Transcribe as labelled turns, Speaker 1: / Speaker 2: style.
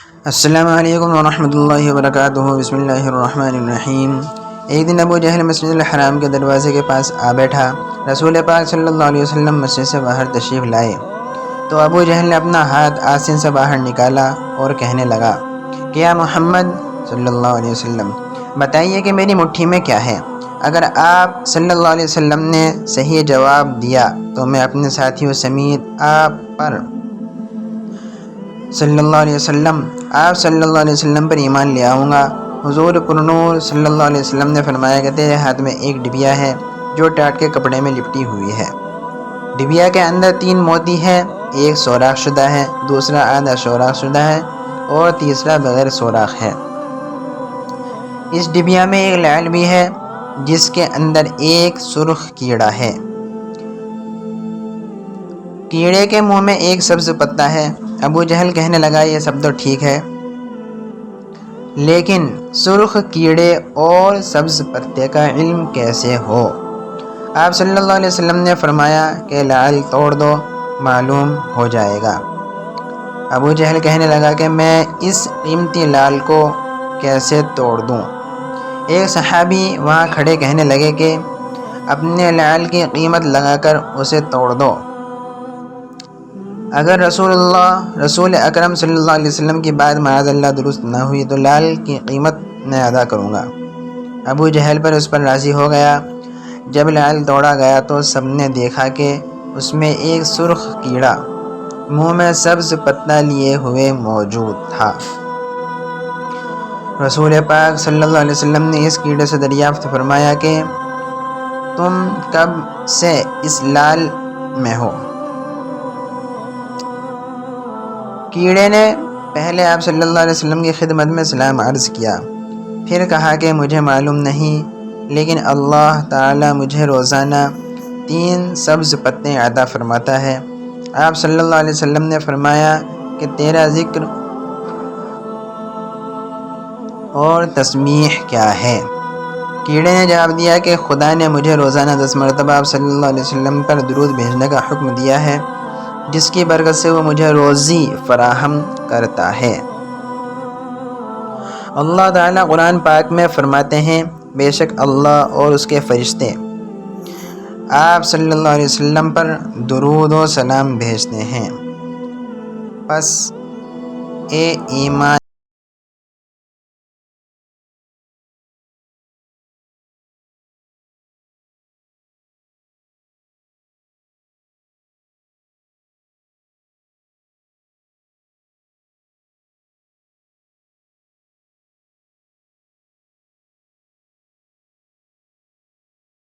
Speaker 1: السلام علیکم ورحمۃ اللہ وبرکاتہ۔ بسم اللہ الرحمن الرحیم۔ ایک دن ابو جہل مسجد الحرام کے دروازے کے پاس آ بیٹھا۔ رسول پاک صلی اللہ علیہ وسلم مسجد سے باہر تشریف لائے تو ابو جہل نے اپنا ہاتھ آستین سے باہر نکالا اور کہنے لگا کہ یا محمد صلی اللہ علیہ وسلم، بتائیے کہ میری مٹھی میں کیا ہے؟ اگر آپ صلی اللہ علیہ وسلم نے صحیح جواب دیا تو میں اپنے ساتھیوں سمیت آپ صلی اللہ علیہ وسلم پر ایمان لے آؤں گا۔ حضور پرنور صلی اللہ علیہ وسلم نے فرمایا کہ تیرے ہاتھ میں ایک ڈبیا ہے جو ٹاٹ کے کپڑے میں لپٹی ہوئی ہے۔ ڈبیا کے اندر 3 موتی ہے، ایک سوراخ شدہ ہے، دوسرا آدھا سوراخ شدہ ہے اور تیسرا بغیر سوراخ ہے۔ اس ڈبیا میں ایک لعل بھی ہے جس کے اندر ایک سرخ کیڑا ہے۔ کیڑے کے منہ میں ایک سبز پتا ہے۔ ابو جہل کہنے لگا یہ سب تو ٹھیک ہے، لیکن سرخ کیڑے اور سبز پتے کا علم کیسے ہو؟ آپ صلی اللہ علیہ وسلم نے فرمایا کہ لعل توڑ دو، معلوم ہو جائے گا۔ ابو جہل کہنے لگا کہ میں اس قیمتی لعل کو کیسے توڑ دوں؟ ایک صحابی وہاں کھڑے کہنے لگے کہ اپنے لعل کی قیمت لگا کر اسے توڑ دو۔ اگر رسول اکرم صلی اللہ علیہ وسلم کی بات معاذ اللہ درست نہ ہوئی تو لعل کی قیمت میں ادا کروں گا۔ ابو جہل اس پر راضی ہو گیا۔ جب لعل توڑا گیا تو سب نے دیکھا کہ اس میں ایک سرخ کیڑا منہ میں سبز پتا لیے ہوئے موجود تھا۔ رسول پاک صلی اللہ علیہ وسلم نے اس کیڑے سے دریافت فرمایا کہ تم کب سے اس لعل میں ہو؟ کیڑے نے پہلے آپ صلی اللہ علیہ وسلم کی خدمت میں سلام عرض کیا، پھر کہا کہ مجھے معلوم نہیں، لیکن اللہ تعالی مجھے روزانہ 3 سبز پتے عطا فرماتا ہے۔ آپ صلی اللہ علیہ وسلم نے فرمایا کہ تیرا ذکر اور تسبیح کیا ہے؟ کیڑے نے جواب دیا کہ خدا نے مجھے روزانہ 10 مرتبہ آپ صلی اللہ علیہ وسلم پر درود بھیجنے کا حکم دیا ہے، جس کی برکت سے وہ مجھے روزی فراہم کرتا ہے۔ اللہ تعالیٰ قرآن پاک میں فرماتے ہیں، بے شک اللہ اور اس کے فرشتے آپ صلی اللہ علیہ وسلم پر درود و سلام بھیجتے ہیں۔ پس اے ایمان